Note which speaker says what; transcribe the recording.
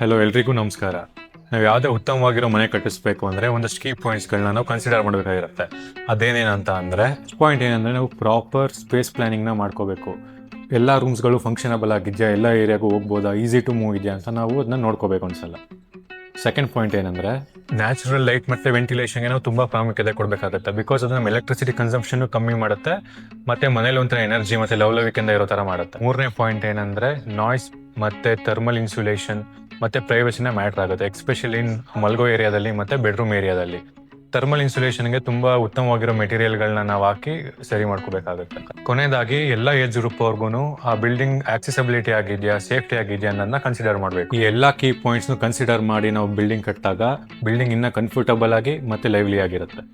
Speaker 1: Hello ಎಲ್ರಿಗೂ ನಮಸ್ಕಾರ. ನಾವು ಯಾವುದೇ ಉತ್ತಮವಾಗಿರೋ ಮನೆ ಕಟ್ಟಿಸ್ಬೇಕು ಅಂದರೆ ಒಂದಷ್ಟು ಕೀ ಪಾಯಿಂಟ್ಸ್ಗಳನ್ನ ನಾವು ಕನ್ಸಿಡರ್ ಮಾಡಬೇಕಾಗಿರುತ್ತೆ. ಅದೇನೇನಂತ ಅಂದರೆ ಪಾಯಿಂಟ್ ಏನಂದರೆ ನಾವು ಪ್ರಾಪರ್ ಸ್ಪೇಸ್ ಪ್ಲ್ಯಾನಿಂಗ್ನ ಮಾಡ್ಕೋಬೇಕು. ಎಲ್ಲ ರೂಮ್ಸ್ಗಳು ಫಂಕ್ಷನಬಲ್ ಆಗಿದೆಯಾ, ಎಲ್ಲ ಏರಿಯಾಗೂ ಹೋಗ್ಬೋದಾ, ಈಸಿ ಟು ಮೂವ್ ಇದೆಯಾ ಅಂತ ನಾವು ಅದನ್ನ ನೋಡ್ಕೋಬೇಕು ಒಂದ್ಸಲ. ಸೆಕೆಂಡ್ ಪಾಯಿಂಟ್ ಏನಂದರೆ ನ್ಯಾಚುರಲ್ ಲೈಟ್ ಮತ್ತು ವೆಂಟಿಲೇಷನ್ಗೆ ನಾವು ತುಂಬ ಪ್ರಾಮುಖ್ಯತೆ ಕೊಡಬೇಕಾಗುತ್ತೆ. ಬಿಕಾಸ್ ಅದು ನಮ್ಮ ಎಲೆಕ್ಟ್ರಿಸಿಟಿ ಕನ್ಸಂಪ್ಷನ್ನು ಕಮ್ಮಿ ಮಾಡುತ್ತೆ ಮತ್ತು ಮನೇಲಿ ಒಂಥರ ಎನರ್ಜಿ ಮತ್ತು ಲವಲವಿಕೆಯಿಂದ ಇರೋ ಥರ ಮಾಡುತ್ತೆ. ಮೂರನೇ ಪಾಯಿಂಟ್ ಏನಂದರೆ ನಾಯ್ಸ್ ಮತ್ತು ಥರ್ಮಲ್ ಇನ್ಸುಲೇಷನ್ ಮತ್ತು ಪ್ರೈವಸಿನ ಮ್ಯಾಟ್ರ್ ಆಗುತ್ತೆ, ಎಕ್ಸ್ಪೆಷಲಿ ಇನ್ ಮಲ್ಗೋ ಏರಿಯಾದಲ್ಲಿ ಮತ್ತು ಬೆಡ್ರೂಮ್ ಏರಿಯಾದಲ್ಲಿ. ಥರ್ಮಲ್ ಇನ್ಸುಲೇಷನ್ಗೆ ತುಂಬ ಉತ್ತಮವಾಗಿರೋ ಮೆಟೀರಿಯಲ್ಗಳನ್ನ ನಾವು ಹಾಕಿ ಸರಿ ಮಾಡ್ಕೋಬೇಕಾಗುತ್ತೆ. ಕೊನೆಯದಾಗಿ ಎಲ್ಲ ಏಜ್ ಗ್ರೂಪ್ ಅವ್ರಿಗೂ ಆ ಬಿಲ್ಡಿಂಗ್ ಆಕ್ಸೆಸಿಬಿಲಿಟಿ ಆಗಿದೆಯಾ, ಸೇಫ್ಟಿ ಆಗಿದೆಯಾ ಅನ್ನೋದನ್ನ ಕನ್ಸಿಡರ್ ಮಾಡಬೇಕು. ಈ ಎಲ್ಲ ಕೀ ಪಾಯಿಂಟ್ಸ್ನು ಕನ್ಸಿಡರ್ ಮಾಡಿ ನಾವು ಬಿಲ್ಡಿಂಗ್ ಕಟ್ಟಿದಾಗ ಬಿಲ್ಡಿಂಗ್ ಇನ್ನೂ ಕಂಫರ್ಟಬಲ್ ಆಗಿ ಮತ್ತು ಲೈವ್ಲಿ ಆಗಿರುತ್ತೆ.